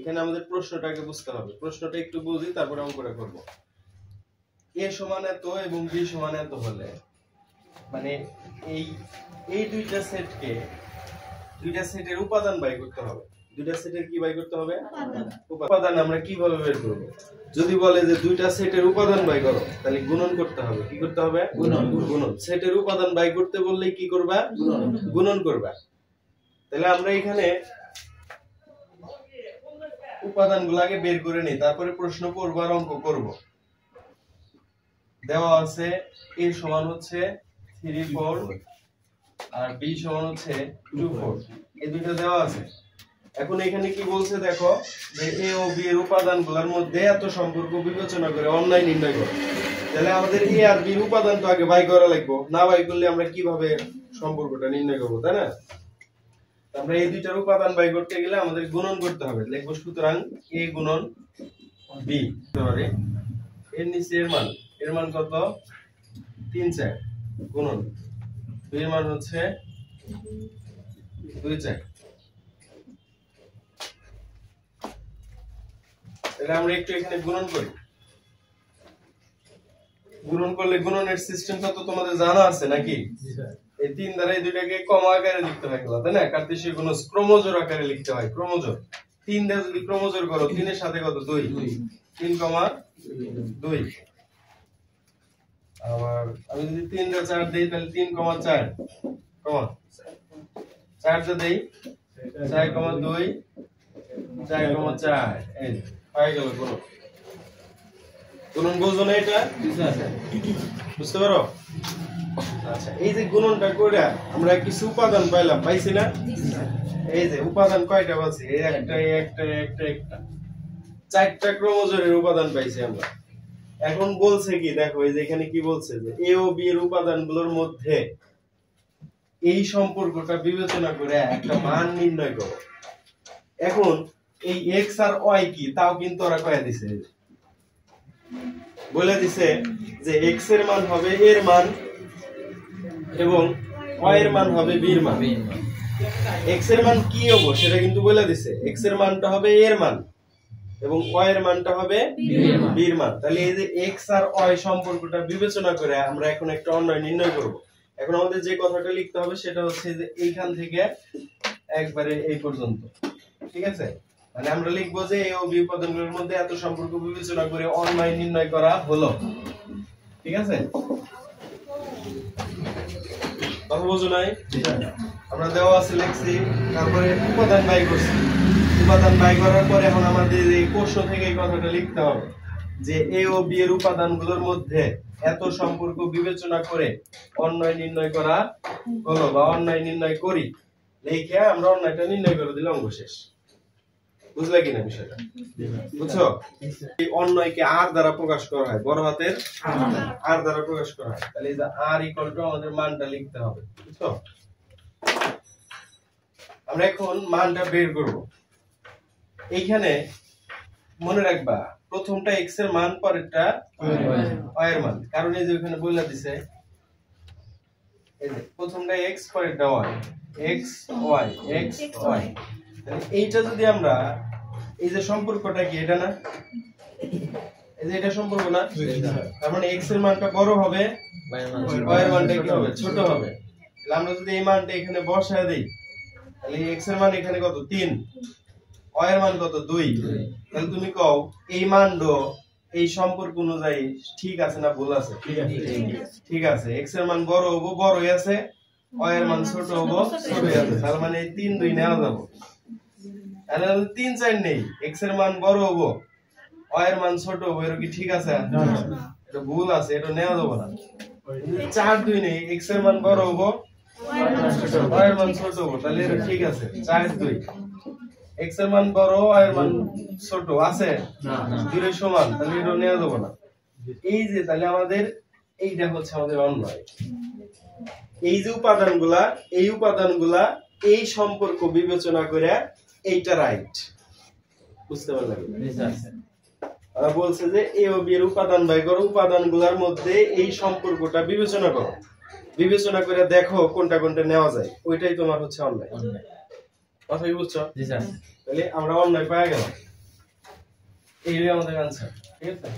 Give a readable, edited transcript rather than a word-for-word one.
এখানে আমাদের প্রশ্নটাকে বুঝতে হবে। প্রশ্নটা একটু বুঝি তারপরে অঙ্কটা করব। a সমান এত এবং b সমান এত হলে মানে এই দুইটা সেটের উপাদান বাই করতে হবে। দুইটা সেটের কি বাই করতে হবে? উপাদান আমরা কিভাবে বের করব? যদি বলে যে দুইটা সেটের উপাদান বাই করো, তাহলে গুণন করতে হবে। কি করতে হবে? গুণন। সেটের উপাদান বাই করতে বললে কি করবা? গুণন করবা। তাহলে আমরা এখানে উপাদানগুলো আগে বের করে নিই, তারপরে প্রশ্ন করব আর অঙ্ক করব। দেওয়া আছে a সমান হচ্ছে 3 4 আর b সমান হচ্ছে 2 4, এই দুটো দেওয়া আছে। এখন এখানে কি বলছে দেখো, যে a ও b এর উপাদানগুলোর মধ্যে এত সম্পর্ক বিবেচনা করে অন্যায় নির্ণয় করো। তাহলে আমাদের a আর b এর উপাদান তো আগে বাই করা লাগবে, না বাই করলে আমরা কিভাবে সম্পর্কটা নির্ণয় করব, তাই না? আমরা এই দুইটার উপাদান বাই করতে গেলে আমাদের গুণন করতে হবে। লিখব সুতরাং a গুণন b ধরে এর নিচে এর মান কত? 3 4 গুণন b এর মান হচ্ছে 2 4। তাহলে আমরা একটু এখানে গুণন করি। গুণন করলে গুণনের সিস্টেমটা তো তোমাদের জানা আছে নাকি? এই 3 দ্বারা এই দুইটাকে কমা আকারে লিখতে হয়, তাই না? কার্তেশীয় গুণ ক্রমজোড় আকারে লিখতে হয়। ক্রমজোড় 3 দ্বারা যদি ক্রমজোড় করো, 3 এর সাথে কত? 2 3, 2। আবার আমি যদি 3 দ্বারা 4 দেই, তাহলে 3, 4 4 যা দেই 4, 2 4, 4 এই হয়ে গেল গুণ। গুণন বুঝো না এটা? বুঝতে পারো? আচ্ছা, এই যে গুণনটা কইরা আমরা কিছু উপাদান পাইলাম, পাইছি না? এই যে উপাদান কয়টা বলছি? এই একটা 4টা ক্রোমোজোমের উপাদান পাইছি আমরা। এখন বলছে কি দেখো, এই যে এখানে কি বলছে, যে a ও b এর উপাদানগুলোর মধ্যে এই সম্পর্কটা বিবেচনা করে একটা মান নির্ণয় করো। এখন এই x আর y কি তাও কিন্তু ওরা কয়ে দিছে, বলে দিছে যে x এর মান হবে a এর মান এবং y এর মান হবে b এর মান। x এর মান কি হবে সেটা কিন্তু বলে দিছে, x এর মানটা হবে a এর মান এবং y এর মানটা হবে b এর মান। তাহলে এই যে x আর y সম্পর্কটা বিবেচনা করে আমরা এখন একটা অন্যায় নির্ণয় করব। এখন আমাদের যে কথাটা লিখতে হবে সেটা হচ্ছে যে এইখান থেকে একবারে এই পর্যন্ত, ঠিক আছে? মানে আমরা লিখবো যে a ও b উপাদানগুলোর মধ্যে এত সম্পর্ক বিবেচনা করে অন্যায় নির্ণয় করা হলো, ঠিক আছে? কথা বোঝো নাই? আমরা দেওয়া আছে লিখছি, তারপরে উপাদান বাই করছি। উপাদান বাই করার পরে এখন আমাদের এই প্রশ্ন থেকে এই কথাটা লিখতে হবে যে a ও b এর উপাদানগুলোর মধ্যে এত সম্পর্ক বিবেচনা করে অন্যায় নির্ণয় করা হলো বা অন্যায় নির্ণয় করি। লিখে আমরা অন্যায়টা নির্ণয় করে দিলে অঙ্ক শেষ। বুঝলে কিনা বিষয়টা? বুঝছো? এই অন্যায়কে আর দ্বারা প্রকাশ করা হয়, বড় হাতের আর দ্বারা প্রকাশ করা হয়। তাহলে এই যে আর ইকুয়াল টু আমাদের মানটা লিখতে হবে, বুঝছো? আমরা এখন মানটা বের করব। এইখানে মনে রাখবা প্রথমটা x এর মান, পরেরটা y এর মান, কারণ এই যে ওখানে বলে দিছে এই যে প্রথমটা x পরেরটা y, x y x y। তাহলে এইটা যদি আমরা এই যে সম্পর্কটা কি এটা না, এই যে এটা সম্পর্ক না, তার মানে x এর মানটা বড় হবে, y এর মানটা কি হবে? ছোট হবে। তাহলে আমরা যদি এই মানটা এখানে বসায় দেই, তাহলে x এর মান এখানে কত? 3, y এর মান কত? 2। তাহলে তুমি কও এই মানটা এই সম্পর্ক অনুযায়ী ঠিক আছে না ভুল আছে? ঠিক আছে। x এর মান বড় হবো, বড়ই আছে, y এর মান ছোট হবো, ছোটই আছে। তার মানে 3 2 নেওয়া যাবে। তাহলে 3 4 নেই, x এর মান বড় হবো, y এর মান ছোট হবো, এর কি ঠিক আছে? এটা ভুল আছে, এটা নেওয়া যাবে না। 4 2 নেই, x এর মান বড় হবো, y এর মান ছোট হবো, তাহলে এটা ঠিক আছে। 4 2 x এর মান বড়, y এর মান ছোট আছে না, দুটোই সমান, তাহলে এটা নেওয়া যাবে না। এই যে তাহলে আমাদের এইটা হচ্ছে আমাদের অন্যায়। এই যে উপাদানগুলা, এই উপাদানগুলা এই সম্পর্ক বিবেচনা করে এইটা রাইট। বুঝতে পারলেন? ওরা বলছে যে a ও b এর উপাদান বাই করো, উপাদানগুলোর মধ্যে এই সম্পর্কটা বিবেচনা করো, বিবেচনা করে দেখো কোনটা কোনটা নেওয়া যায়, ওইটাই তোমার হচ্ছে অন্যায়। কথা কি বুঝছো? জি স্যার। তাহলে আমরা অন্যায় পেয়ে গেলাম। এই হলো আমাদের আনসার। ঠিক আছে?